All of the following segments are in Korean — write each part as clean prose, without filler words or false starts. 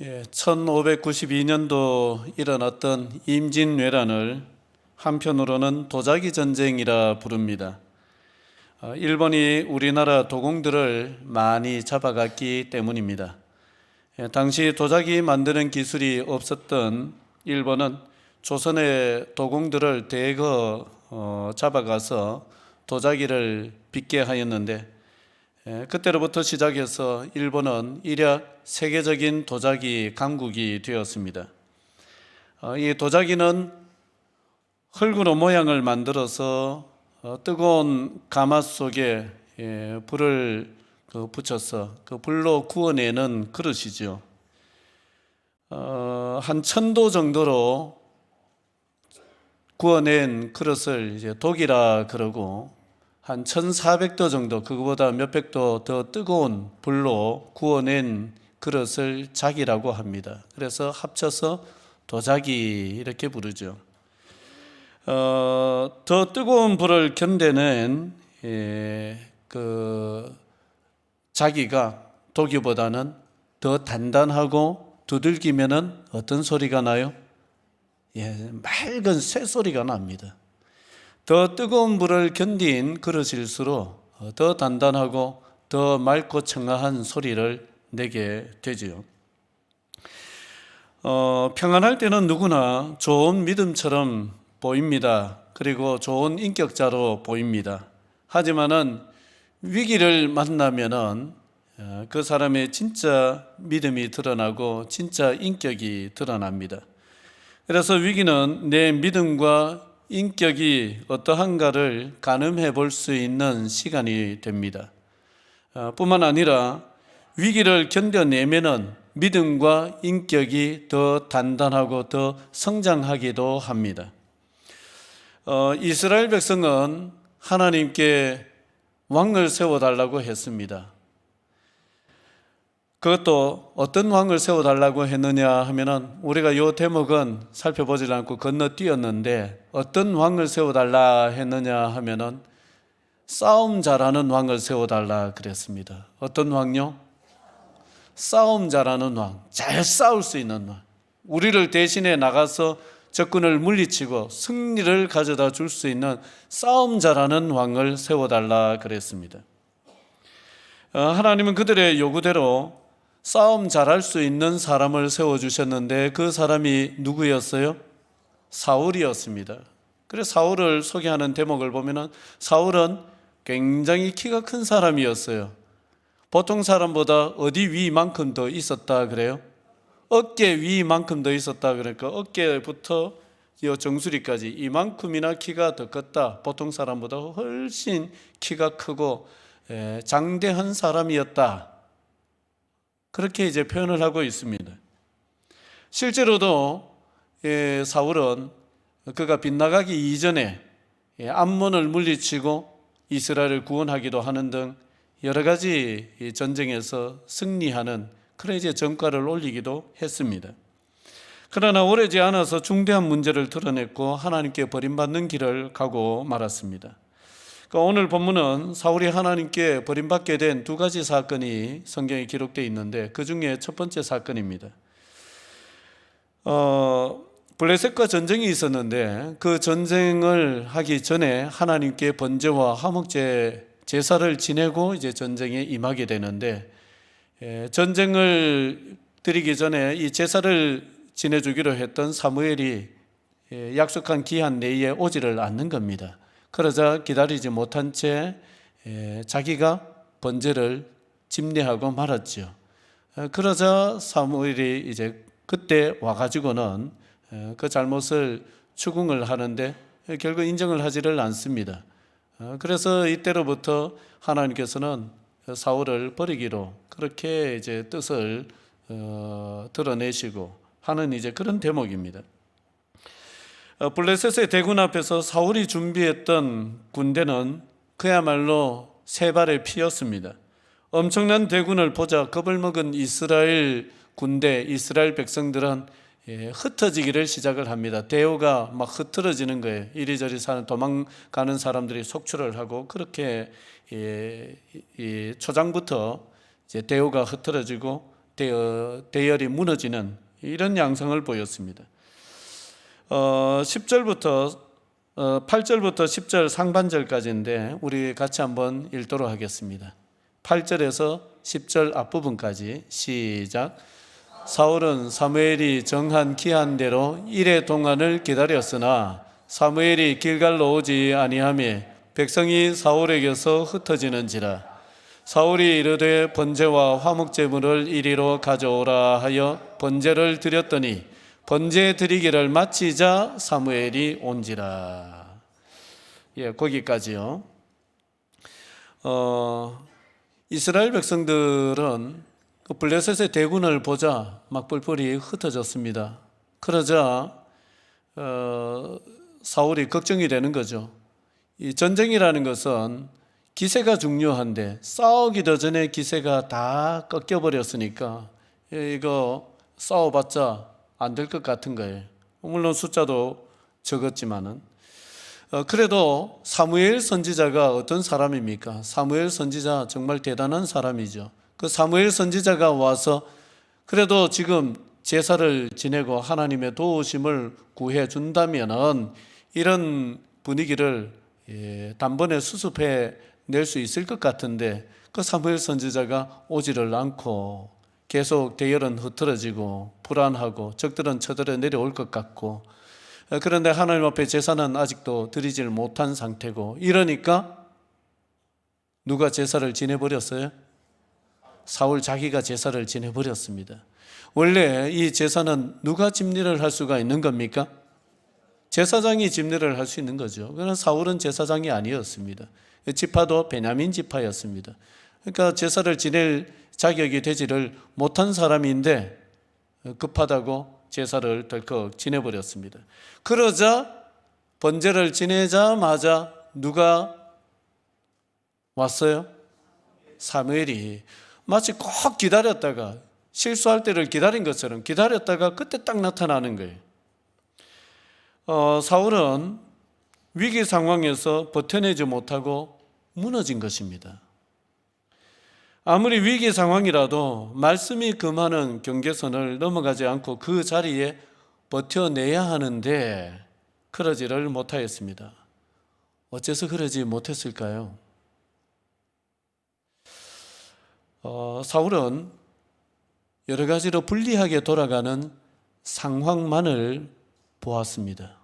1592년도 일어났던 임진왜란을 한편으로는 도자기 전쟁이라 부릅니다. 일본이 우리나라 도공들을 많이 잡아갔기 때문입니다. 당시 도자기 만드는 기술이 없었던 일본은 조선의 도공들을 대거 잡아가서 도자기를 빚게 하였는데, 그때로부터 시작해서 일본은 일약 세계적인 도자기 강국이 되었습니다. 이 도자기는 흙으로 모양을 만들어서 뜨거운 가마 속에 불을 붙여서 그 불로 구워내는 그릇이죠. 한 1000도 정도로 구워낸 그릇을 이제 독이라 그러고, 한 1400도 정도, 그거보다 몇백 도 더 뜨거운 불로 구워낸 그릇을 자기라고 합니다. 그래서 합쳐서 도자기 이렇게 부르죠. 더 뜨거운 불을 견뎌낸 그 자기가 독이보다는 더 단단하고 두들기면은 어떤 소리가 나요? 맑은 쇠소리가 납니다. 더 뜨거운 불을 견딘 그릇일수록 더 단단하고 더 맑고 청아한 소리를 내게 되지요. 평안할 때는 누구나 좋은 믿음처럼 보입니다. 그리고 좋은 인격자로 보입니다. 하지만은 위기를 만나면은 그 사람의 진짜 믿음이 드러나고 진짜 인격이 드러납니다. 그래서 위기는 내 믿음과 인격이 어떠한가를 가늠해 볼 수 있는 시간이 됩니다. 뿐만 아니라 위기를 견뎌내면은 믿음과 인격이 더 단단하고 더 성장하기도 합니다. 이스라엘 백성은 하나님께 왕을 세워달라고 했습니다. 그것도 어떤 왕을 세워달라고 했느냐 하면은, 우리가 이 대목은 살펴보지 않고 건너뛰었는데, 어떤 왕을 세워달라 했느냐 하면은 싸움 잘하는 왕을 세워달라 그랬습니다. 어떤 왕요? 싸움 잘하는 왕, 잘 싸울 수 있는 왕, 우리를 대신해 나가서 적군을 물리치고 승리를 가져다 줄 수 있는 싸움 잘하는 왕을 세워달라 그랬습니다. 하나님은 그들의 요구대로 싸움 잘할 수 있는 사람을 세워주셨는데, 그 사람이 누구였어요? 사울이었습니다. 그래서 사울을 소개하는 대목을 보면은, 사울은 굉장히 키가 큰 사람이었어요. 보통 사람보다 어디 위만큼 더 있었다 그래요? 어깨 위만큼 더 있었다. 그러니까 어깨부터 이 정수리까지 이만큼이나 키가 더 컸다. 보통 사람보다 훨씬 키가 크고 장대한 사람이었다. 그렇게 이제 표현을 하고 있습니다. 실제로도 사울은 그가 빗나가기 이전에 암몬을 물리치고 이스라엘을 구원하기도 하는 등 여러 가지 전쟁에서 승리하는 그런 이제 전과를 올리기도 했습니다. 그러나 오래지 않아서 중대한 문제를 드러냈고 하나님께 버림받는 길을 가고 말았습니다. 오늘 본문은 사울이 하나님께 버림받게 된 두 가지 사건이 성경에 기록되어 있는데, 그 중에 첫 번째 사건입니다. 블레셋과 전쟁이 있었는데, 그 전쟁을 하기 전에 하나님께 번제와 화목제 제사를 지내고 이제 전쟁에 임하게 되는데, 전쟁을 드리기 전에 이 제사를 지내주기로 했던 사무엘이 약속한 기한 내에 오지를 않는 겁니다. 그러자 기다리지 못한 채 자기가 번제를 집례하고 말았죠. 그러자 사무엘이 이제 그때 와가지고는 그 잘못을 추궁을 하는데 결국 인정을 하지를 않습니다. 그래서 이때로부터 하나님께서는 사울을 버리기로 그렇게 이제 뜻을 드러내시고 하는 이제 그런 대목입니다. 블레셋의 대군 앞에서 사울이 준비했던 군대는 그야말로 세 발의 피였습니다. 엄청난 대군을 보자 겁을 먹은 이스라엘 군대, 이스라엘 백성들은 흩어지기를 시작을 합니다. 대오가 막 흩어지는 거예요. 이리저리 도망가는 사람들이 속출을 하고, 그렇게 초장부터 이제 대오가 흩어지고 대열이 무너지는 이런 양상을 보였습니다. 8절부터 10절 상반절까지인데 우리 같이 한번 읽도록 하겠습니다. 8절에서 10절 앞부분까지 시작. 사울은 사무엘이 정한 기한대로 이레 동안을 기다렸으나 사무엘이 길갈로 오지 아니하며 백성이 사울에게서 흩어지는지라. 사울이 이르되 번제와 화목제물을 이리로 가져오라 하여 번제를 드렸더니 번제 드리기를 마치자 사무엘이 온지라. 거기까지요. 이스라엘 백성들은 그 블레셋의 대군을 보자 막 뿔뿔이 흩어졌습니다. 그러자 사울이 걱정이 되는 거죠. 이 전쟁이라는 것은 기세가 중요한데 싸우기 더 전에 기세가 다 꺾여버렸으니까 이거 싸워봤자 안 될 것 같은 거예요. 물론 숫자도 적었지만은 그래도 사무엘 선지자가 어떤 사람입니까? 사무엘 선지자 정말 대단한 사람이죠. 그 사무엘 선지자가 와서 그래도 지금 제사를 지내고 하나님의 도우심을 구해 준다면은 이런 분위기를 단번에 수습해 낼 수 있을 것 같은데 그 사무엘 선지자가 오지를 않고 계속 대열은 흐트러지고 불안하고 적들은 쳐들어 내려올 것 같고 그런데 하나님 앞에 제사는 아직도 드리질 못한 상태고 이러니까 누가 제사를 지내버렸어요? 사울 자기가 제사를 지내버렸습니다. 원래 이 제사는 누가 집례를 할 수가 있는 겁니까? 제사장이 집례를 할 수 있는 거죠. 그러나 사울은 제사장이 아니었습니다. 지파도 베냐민 지파였습니다. 그러니까 제사를 지낼 자격이 되지를 못한 사람인데 급하다고 제사를 덜컥 지내버렸습니다. 그러자 번제를 지내자마자 누가 왔어요? 사무엘이 마치 꼭 기다렸다가 실수할 때를 기다린 것처럼 기다렸다가 그때 딱 나타나는 거예요. 사울은 위기 상황에서 버텨내지 못하고 무너진 것입니다. 아무리 위기 상황이라도 말씀이 금하는 경계선을 넘어가지 않고 그 자리에 버텨내야 하는데 그러지를 못하였습니다. 어째서 그러지 못했을까요? 사울은 여러 가지로 불리하게 돌아가는 상황만을 보았습니다.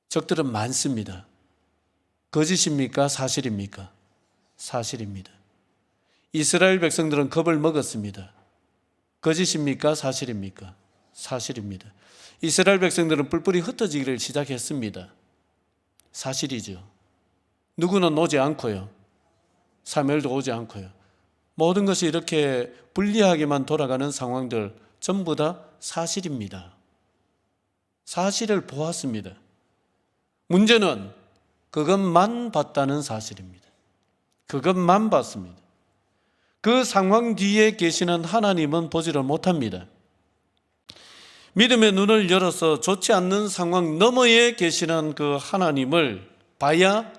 적들은 많습니다. 거짓입니까? 사실입니까? 사실입니다. 이스라엘 백성들은 겁을 먹었습니다. 거짓입니까? 사실입니까? 사실입니다. 이스라엘 백성들은 뿔뿔이 흩어지기를 시작했습니다. 사실이죠. 누구는 오지 않고요. 사무엘도 오지 않고요. 모든 것이 이렇게 불리하게만 돌아가는 상황들 전부 다 사실입니다. 사실을 보았습니다. 문제는 그것만 봤다는 사실입니다. 그것만 봤습니다. 그 상황 뒤에 계시는 하나님은 보지를 못합니다. 믿음의 눈을 열어서 좋지 않는 상황 너머에 계시는 그 하나님을 봐야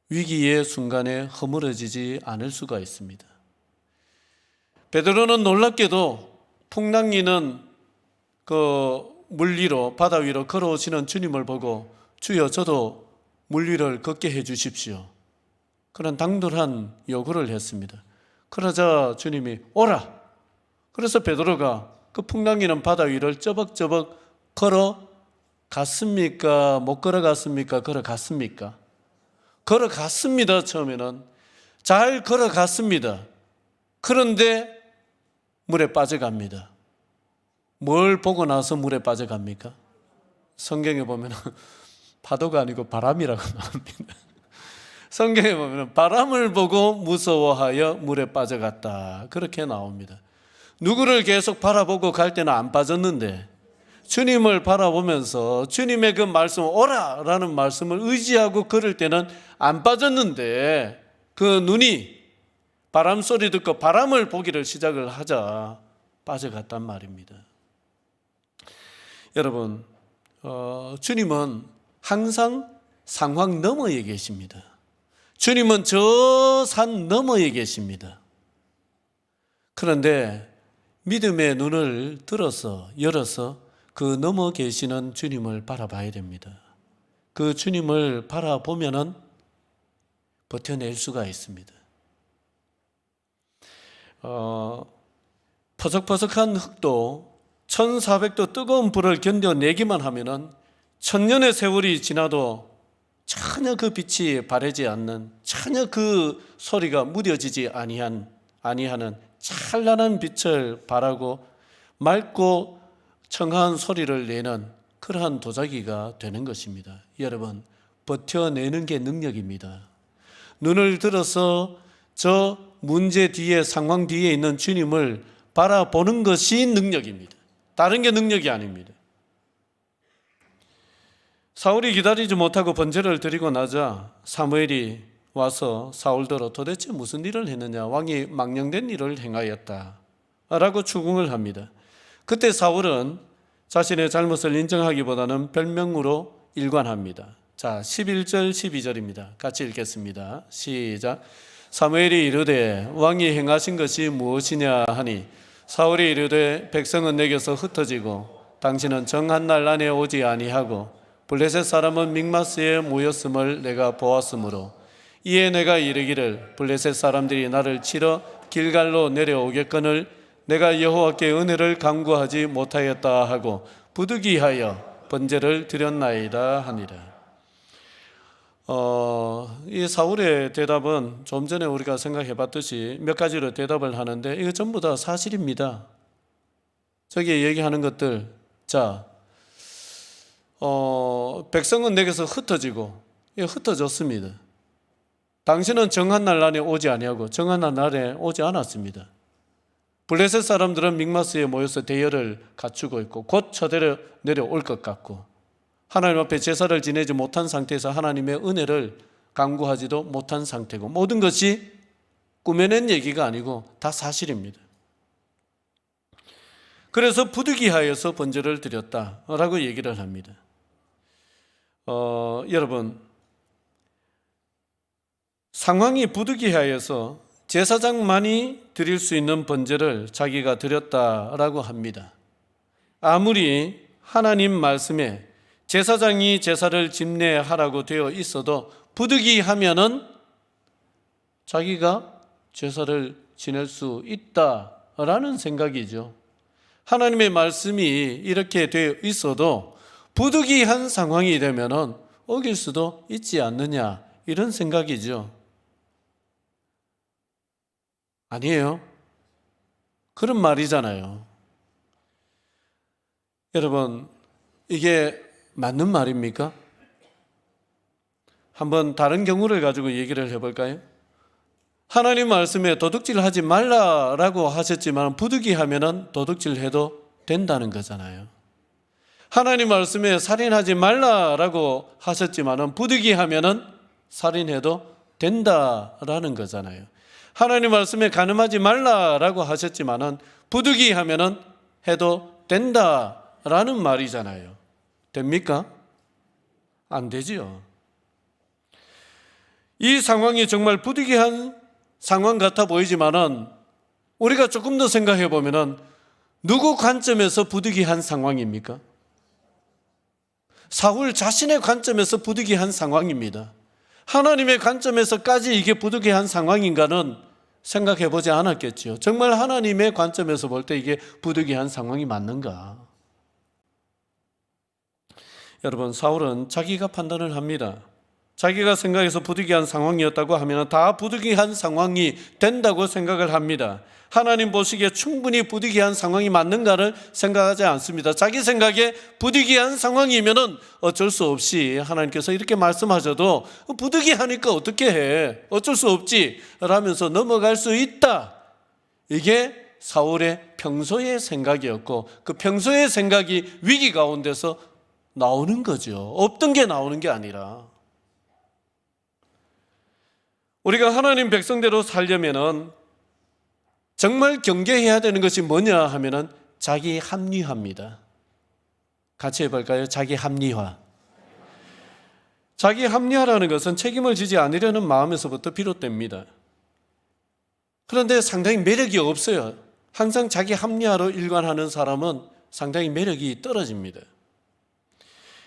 위기의 순간에 허물어지지 않을 수가 있습니다. 베드로는 놀랍게도 풍랑이는 그 물 위로 바다 위로 걸어오시는 주님을 보고 주여 저도 물 위를 걷게 해 주십시오. 그런 당돌한 요구를 했습니다. 그러자 주님이 오라. 그래서 베드로가 그 풍랑이는 바다 위를 쩌벅쩌벅 걸어갔습니까? 못 걸어갔습니까? 걸어갔습니까? 걸어갔습니다. 처음에는 잘 걸어갔습니다. 그런데 물에 빠져갑니다. 뭘 보고 나서 물에 빠져갑니까? 성경에 보면 파도가 아니고 바람이라고 나옵니다. 성경에 보면 바람을 보고 무서워하여 물에 빠져갔다 그렇게 나옵니다. 누구를 계속 바라보고 갈 때는 안 빠졌는데 주님을 바라보면서 주님의 그 말씀 오라 라는 말씀을 의지하고 걸을 때는 안 빠졌는데 그 눈이 바람 소리 듣고 바람을 보기를 시작을 하자 빠져갔단 말입니다. 여러분 주님은 항상 상황 너머에 계십니다. 주님은 저 산 너머에 계십니다. 그런데 믿음의 눈을 열어서 그 넘어 계시는 주님을 바라봐야 됩니다. 그 주님을 바라보면은 버텨낼 수가 있습니다. 퍼석퍼석한 흙도 1400도 뜨거운 불을 견뎌내기만 하면은 천년의 세월이 지나도 전혀 그 빛이 바래지 않는, 전혀 그 소리가 무뎌지지 아니하는 찬란한 빛을 발하고 맑고 청한 소리를 내는 그러한 도자기가 되는 것입니다. 여러분, 버텨내는 게 능력입니다. 눈을 들어서 저 문제 뒤에, 상황 뒤에 있는 주님을 바라보는 것이 능력입니다. 다른 게 능력이 아닙니다. 사울이 기다리지 못하고 번제를 드리고 나자 사무엘이 와서 사울더러 도대체 무슨 일을 했느냐, 왕이 망령된 일을 행하였다 라고 추궁을 합니다. 그때 사울은 자신의 잘못을 인정하기보다는 별명으로 일관합니다. 자, 11절 12절입니다. 같이 읽겠습니다. 시작. 사무엘이 이르되 왕이 행하신 것이 무엇이냐 하니 사울이 이르되 백성은 내게서 흩어지고 당신은 정한 날 안에 오지 아니하고 블레셋 사람은 믹마스에 모였음을 내가 보았으므로 이에 내가 이르기를 블레셋 사람들이 나를 치러 길갈로 내려오겠거늘 내가 여호와께 은혜를 간구하지 못하였다 하고 부득이하여 번제를 드렸나이다 하니라. 이 사울의 대답은 좀 전에 우리가 생각해 봤듯이 몇 가지로 대답을 하는데 이거 전부 다 사실입니다. 저기 얘기하는 것들, 자, 백성은 내게서 흩어지고, 흩어졌습니다. 당신은 정한 날 안에 오지 아니하고 정한 날에 오지 않았습니다. 블레셋 사람들은 믹마스에 모여서 대열을 갖추고 있고 곧 쳐들어 내려올 것 같고 하나님 앞에 제사를 지내지 못한 상태에서 하나님의 은혜를 간구하지도 못한 상태고 모든 것이 꾸며낸 얘기가 아니고 다 사실입니다. 그래서 부득이하여서 번제를 드렸다라고 얘기를 합니다. 여러분, 상황이 부득이하여서 제사장만이 드릴 수 있는 번제를 자기가 드렸다라고 합니다. 아무리 하나님 말씀에 제사장이 제사를 집례하라고 되어 있어도 부득이하면은 자기가 제사를 지낼 수 있다라는 생각이죠. 하나님의 말씀이 이렇게 되어 있어도 부득이한 상황이 되면은 어길 수도 있지 않느냐, 이런 생각이죠. 아니에요? 그런 말이잖아요. 여러분, 이게 맞는 말입니까? 한번 다른 경우를 가지고 얘기를 해볼까요? 하나님 말씀에 도둑질하지 말라라고 하셨지만 부득이하면 도둑질해도 된다는 거잖아요. 하나님 말씀에 살인하지 말라라고 하셨지만 부득이하면 살인해도 된다라는 거잖아요. 하나님 말씀에 간음하지 말라라고 하셨지만 부득이하면 해도 된다라는 말이잖아요. 됩니까? 안 되지요. 이 상황이 정말 부득이한 상황 같아 보이지만은 우리가 조금 더 생각해 보면은 누구 관점에서 부득이한 상황입니까? 사울 자신의 관점에서 부득이한 상황입니다. 하나님의 관점에서까지 이게 부득이한 상황인가는 생각해 보지 않았겠죠. 정말 하나님의 관점에서 볼 때 이게 부득이한 상황이 맞는가? 여러분, 사울은 자기가 판단을 합니다. 자기가 생각해서 부득이한 상황이었다고 하면 다 부득이한 상황이 된다고 생각을 합니다. 하나님 보시기에 충분히 부득이한 상황이 맞는가를 생각하지 않습니다. 자기 생각에 부득이한 상황이면 어쩔 수 없이 하나님께서 이렇게 말씀하셔도 부득이하니까 어떻게 해? 어쩔 수 없지 라면서 넘어갈 수 있다. 이게 사울의 평소의 생각이었고 그 평소의 생각이 위기 가운데서 나오는 거죠. 없던 게 나오는 게 아니라. 우리가 하나님 백성대로 살려면은 정말 경계해야 되는 것이 뭐냐 하면은 자기 합리화입니다. 같이 해볼까요? 자기 합리화. 자기 합리화라는 것은 책임을 지지 않으려는 마음에서부터 비롯됩니다. 그런데 상당히 매력이 없어요. 항상 자기 합리화로 일관하는 사람은 상당히 매력이 떨어집니다.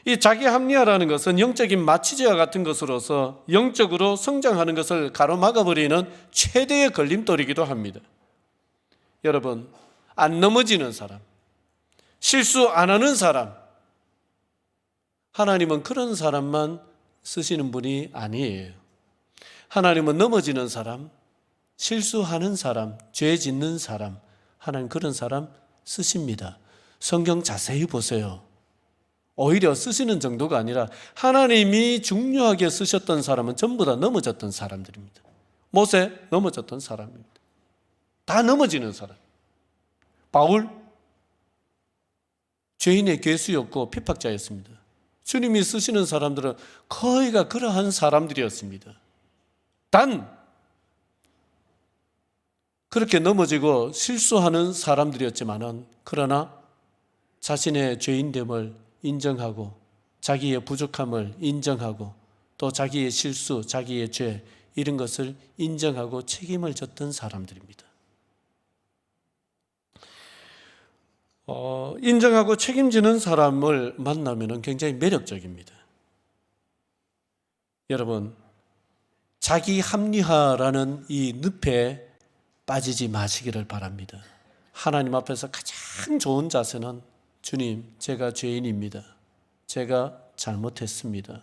이 자기 합리화라는 것은 영적인 마취제와 같은 것으로서 영적으로 성장하는 것을 가로막아버리는 최대의 걸림돌이기도 합니다. 여러분, 안 넘어지는 사람, 실수 안 하는 사람, 하나님은 그런 사람만 쓰시는 분이 아니에요. 하나님은 넘어지는 사람, 실수하는 사람, 죄 짓는 사람, 하나님 그런 사람 쓰십니다. 성경 자세히 보세요. 오히려 쓰시는 정도가 아니라 하나님이 중요하게 쓰셨던 사람은 전부 다 넘어졌던 사람들입니다. 모세 넘어졌던 사람입니다. 다 넘어지는 사람. 바울 죄인의 괴수였고 핍박자였습니다. 주님이 쓰시는 사람들은 거의가 그러한 사람들이었습니다. 단 그렇게 넘어지고 실수하는 사람들이었지만은 그러나 자신의 죄인됨을 인정하고 자기의 부족함을 인정하고 또 자기의 실수, 자기의 죄 이런 것을 인정하고 책임을 졌던 사람들입니다. 인정하고 책임지는 사람을 만나면 굉장히 매력적입니다. 여러분, 자기 합리화라는 이 늪에 빠지지 마시기를 바랍니다. 하나님 앞에서 가장 좋은 자세는 주님, 제가 죄인입니다. 제가 잘못했습니다.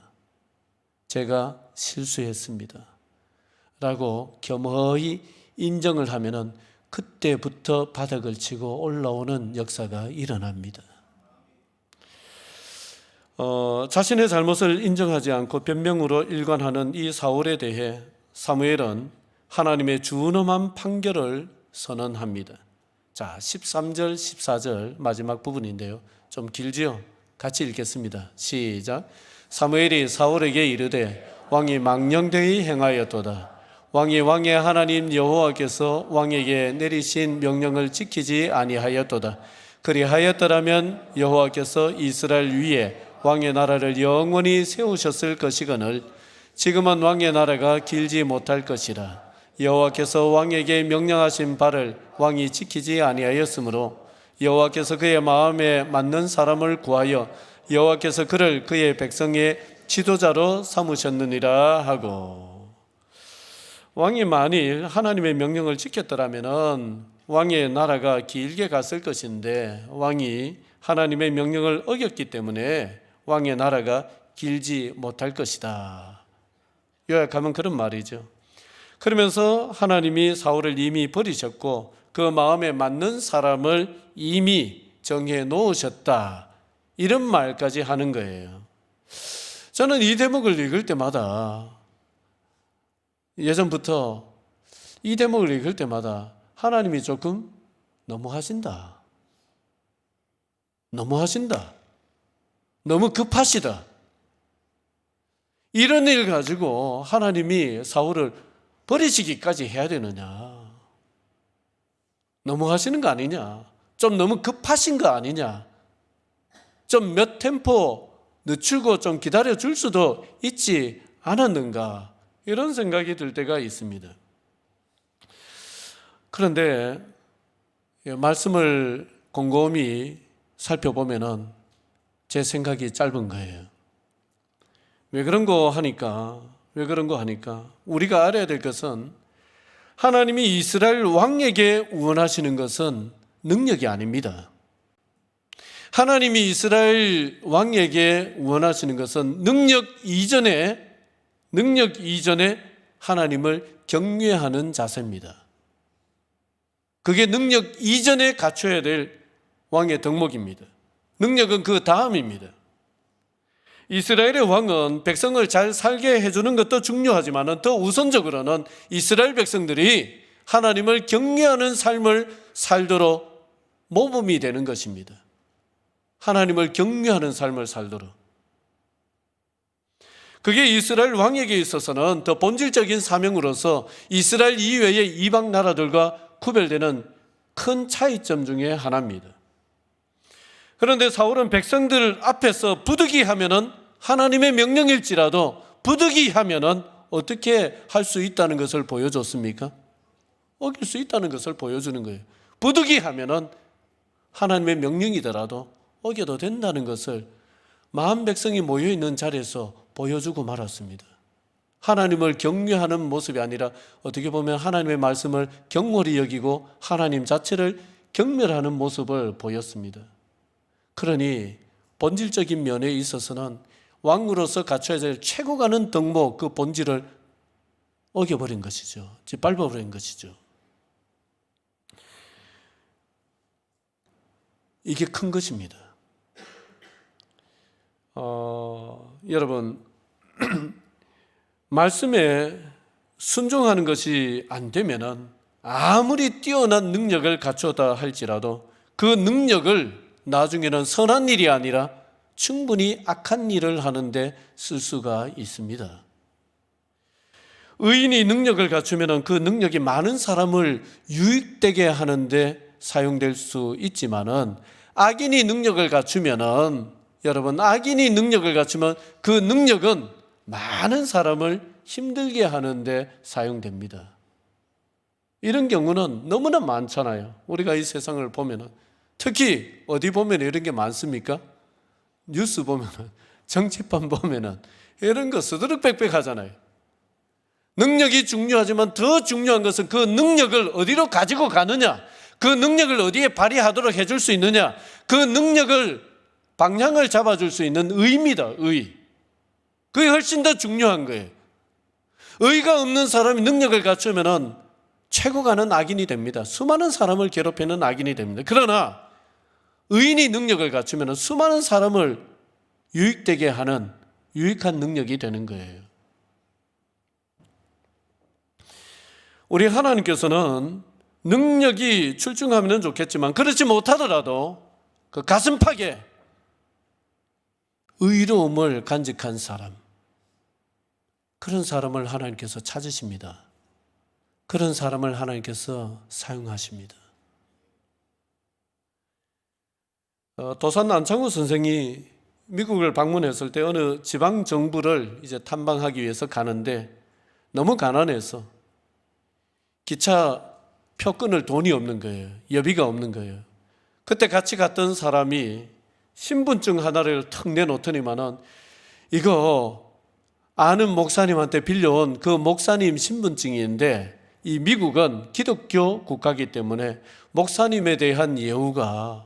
제가 실수했습니다. 라고 겸허히 인정을 하면은 그때부터 바닥을 치고 올라오는 역사가 일어납니다. 자신의 잘못을 인정하지 않고 변명으로 일관하는 이 사울에 대해 사무엘은 하나님의 준엄한 판결을 선언합니다. 자, 13절, 14절 마지막 부분인데요. 좀 길지요? 같이 읽겠습니다. 시작. 사무엘이 사울에게 이르되 왕이 망령되이 행하였도다. 왕이 왕의 하나님 여호와께서 왕에게 내리신 명령을 지키지 아니하였도다. 그리하였더라면 여호와께서 이스라엘 위에 왕의 나라를 영원히 세우셨을 것이거늘 지금은 왕의 나라가 길지 못할 것이라. 여호와께서 왕에게 명령하신 바를 왕이 지키지 아니하였으므로 여호와께서 그의 마음에 맞는 사람을 구하여 여호와께서 그를 그의 백성의 지도자로 삼으셨느니라 하고, 왕이 만일 하나님의 명령을 지켰더라면 왕의 나라가 길게 갔을 것인데 왕이 하나님의 명령을 어겼기 때문에 왕의 나라가 길지 못할 것이다. 요약하면 그런 말이죠. 그러면서 하나님이 사울을 이미 버리셨고 그 마음에 맞는 사람을 이미 정해 놓으셨다. 이런 말까지 하는 거예요. 저는 이 대목을 읽을 때마다, 예전부터 이 대목을 읽을 때마다 하나님이 조금 너무하신다. 너무 급하시다. 이런 일 가지고 하나님이 사울을 버리시기까지 해야 되느냐? 너무 하시는 거 아니냐? 좀 너무 급하신 거 아니냐? 좀 몇 템포 늦추고 좀 기다려 줄 수도 있지 않았는가? 이런 생각이 들 때가 있습니다. 그런데 말씀을 곰곰이 살펴보면은 제 생각이 짧은 거예요. 왜 그런 거 하니까 우리가 알아야 될 것은 하나님이 이스라엘 왕에게 원하시는 것은 능력이 아닙니다. 하나님이 이스라엘 왕에게 원하시는 것은 능력 이전에 하나님을 경외하는 자세입니다. 그게 능력 이전에 갖춰야 될 왕의 덕목입니다. 능력은 그 다음입니다. 이스라엘의 왕은 백성을 잘 살게 해주는 것도 중요하지만 더 우선적으로는 이스라엘 백성들이 하나님을 경외하는 삶을 살도록 모범이 되는 것입니다. 하나님을 경외하는 삶을 살도록. 그게 이스라엘 왕에게 있어서는 더 본질적인 사명으로서 이스라엘 이외의 이방 나라들과 구별되는 큰 차이점 중에 하나입니다. 그런데 사울은 백성들 앞에서 부득이하면은 하나님의 명령일지라도 부득이하면은 어떻게 할 수 있다는 것을 보여줬습니까? 어길 수 있다는 것을 보여주는 거예요. 부득이하면은 하나님의 명령이더라도 어겨도 된다는 것을 만 백성이 모여있는 자리에서 보여주고 말았습니다. 하나님을 경외하는 모습이 아니라 어떻게 보면 하나님의 말씀을 경홀히 여기고 하나님 자체를 경멸하는 모습을 보였습니다. 그러니 본질적인 면에 있어서는 왕으로서 갖춰야 될 최고 가는 덕목, 그 본질을 어겨버린 것이죠. 짓밟아버린 것이죠. 이게 큰 것입니다. 여러분, 말씀에 순종하는 것이 안 되면은 아무리 뛰어난 능력을 갖추었다 할지라도 그 능력을 나중에는 선한 일이 아니라 충분히 악한 일을 하는데 쓸 수가 있습니다. 의인이 능력을 갖추면 그 능력이 많은 사람을 유익되게 하는데 사용될 수 있지만은 악인이 능력을 갖추면은 여러분, 악인이 능력을 갖추면 그 능력은 많은 사람을 힘들게 하는데 사용됩니다. 이런 경우는 너무나 많잖아요. 우리가 이 세상을 보면은, 특히 어디 보면 이런 게 많습니까? 뉴스 보면은, 정치판 보면은 이런 거 서드륵백백 하잖아요. 능력이 중요하지만 더 중요한 것은 그 능력을 어디로 가지고 가느냐, 그 능력을 어디에 발휘하도록 해줄 수 있느냐, 그 능력을 방향을 잡아줄 수 있는 의입니다. 의. 그게 훨씬 더 중요한 거예요. 의가 없는 사람이 능력을 갖추면 최고 가는 악인이 됩니다. 수많은 사람을 괴롭히는 악인이 됩니다. 그러나 의인이 능력을 갖추면 수많은 사람을 유익되게 하는 유익한 능력이 되는 거예요. 우리 하나님께서는 능력이 출중하면 좋겠지만 그렇지 못하더라도 그 가슴팍에 의로움을 간직한 사람, 그런 사람을 하나님께서 찾으십니다. 그런 사람을 하나님께서 사용하십니다. 도산 안창호 선생이 미국을 방문했을 때 어느 지방 정부를 이제 탐방하기 위해서 가는데 너무 가난해서 기차 표 끊을 돈이 없는 거예요. 여비가 없는 거예요. 그때 같이 갔던 사람이 신분증 하나를 턱 내놓더니만은 이거 아는 목사님한테 빌려온 그 목사님 신분증인데 이 미국은 기독교 국가이기 때문에 목사님에 대한 예우가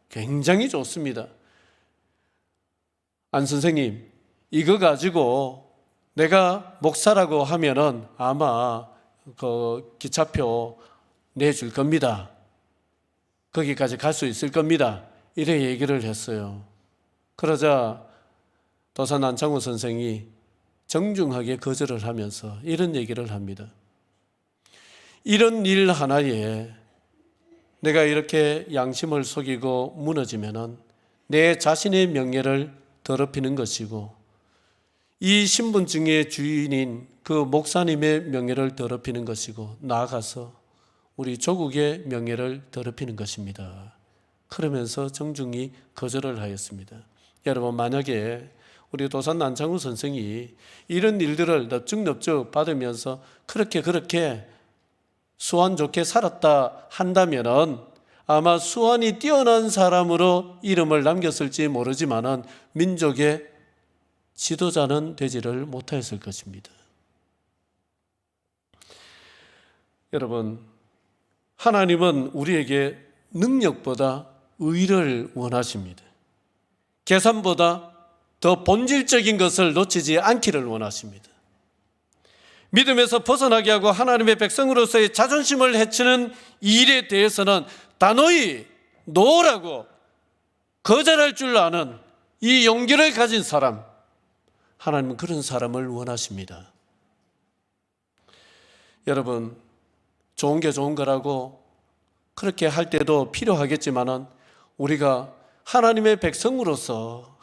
굉장히 좋습니다. 안 선생님, 이거 가지고 내가 목사라고 하면은 아마 그 기차표 내줄 겁니다. 거기까지 갈 수 있을 겁니다. 이래 얘기를 했어요. 그러자 도산 안창호 선생이 정중하게 거절을 하면서 이런 얘기를 합니다. 이런 일 하나에 내가 이렇게 양심을 속이고 무너지면은 내 자신의 명예를 더럽히는 것이고 이 신분증의 주인인 그 목사님의 명예를 더럽히는 것이고 나아가서 우리 조국의 명예를 더럽히는 것입니다. 그러면서 정중히 거절을 하였습니다. 여러분, 만약에 우리 도산 안창호 선생이 이런 일들을 넙죽넙죽 받으면서 그렇게 수완 좋게 살았다 한다면은 아마 수완이 뛰어난 사람으로 이름을 남겼을지 모르지만은 민족의 지도자는 되지를 못하였을 것입니다. 여러분, 하나님은 우리에게 능력보다 의를 원하십니다. 계산보다 더 본질적인 것을 놓치지 않기를 원하십니다. 믿음에서 벗어나게 하고 하나님의 백성으로서의 자존심을 해치는 일에 대해서는 단호히 노라고 거절할 줄 아는 이 용기를 가진 사람, 하나님은 그런 사람을 원하십니다. 여러분, 좋은 게 좋은 거라고 그렇게 할 때도 필요하겠지만은 우리가 하나님의 백성으로서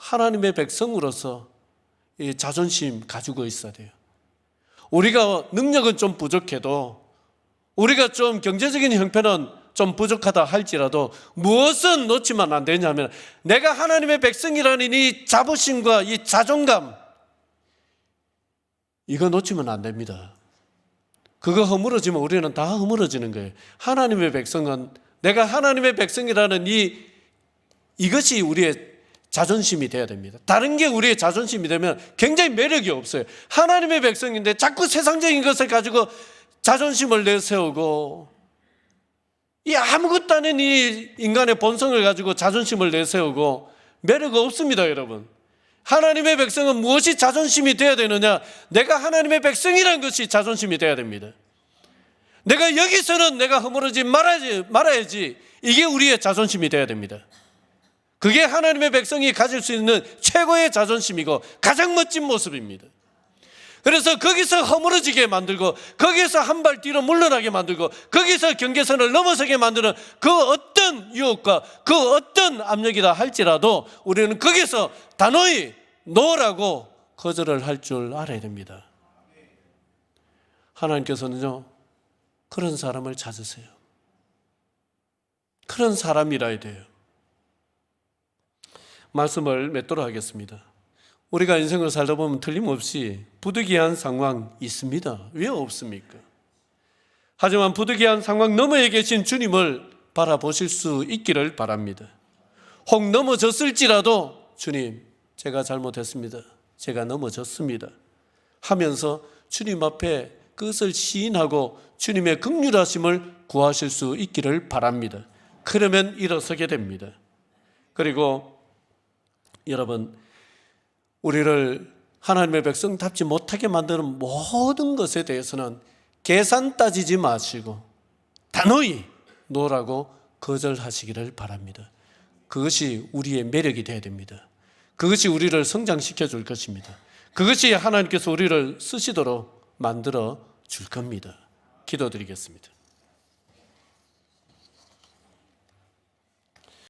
이 자존심 가지고 있어야 돼요. 우리가 능력은 좀 부족해도 우리가 좀 경제적인 형편은 좀 부족하다 할지라도 무엇은 놓치면 안 되냐면 내가 하나님의 백성이라는 이 자부심과 이 자존감, 이거 놓치면 안 됩니다. 그거 허물어지면 우리는 다 허물어지는 거예요. 하나님의 백성은 내가 하나님의 백성이라는 이것이 우리의 자존심이 돼야 됩니다. 다른 게 우리의 자존심이 되면 굉장히 매력이 없어요. 하나님의 백성인데 자꾸 세상적인 것을 가지고 자존심을 내세우고, 이 아무것도 아닌 이 인간의 본성을 가지고 자존심을 내세우고 매력 없습니다, 여러분. 하나님의 백성은 무엇이 자존심이 돼야 되느냐? 내가 하나님의 백성이라는 것이 자존심이 돼야 됩니다. 내가 여기서는 내가 허물어지 말아야지. 이게 우리의 자존심이 돼야 됩니다. 그게 하나님의 백성이 가질 수 있는 최고의 자존심이고 가장 멋진 모습입니다. 그래서 거기서 허물어지게 만들고, 거기서 한 발 뒤로 물러나게 만들고, 거기서 경계선을 넘어서게 만드는 그 어떤 유혹과 그 어떤 압력이다 할지라도 우리는 거기서 단호히 노라고 거절을 할 줄 알아야 됩니다. 하나님께서는요, 그런 사람을 찾으세요. 그런 사람이라야 돼요. 말씀을 맺도록 하겠습니다. 우리가 인생을 살다 보면 틀림없이 부득이한 상황 있습니다. 왜 없습니까? 하지만 부득이한 상황 너머에 계신 주님을 바라보실 수 있기를 바랍니다. 혹 넘어졌을지라도 주님, 제가 잘못했습니다. 제가 넘어졌습니다 하면서 주님 앞에 그것을 시인하고 주님의 긍휼하심을 구하실 수 있기를 바랍니다. 그러면 일어서게 됩니다. 그리고 여러분, 우리를 하나님의 백성답지 못하게 만드는 모든 것에 대해서는 계산 따지지 마시고 단호히 노라고 거절하시기를 바랍니다. 그것이 우리의 매력이 되어야 됩니다. 그것이 우리를 성장시켜 줄 것입니다. 그것이 하나님께서 우리를 쓰시도록 만들어 줄 겁니다. 기도드리겠습니다.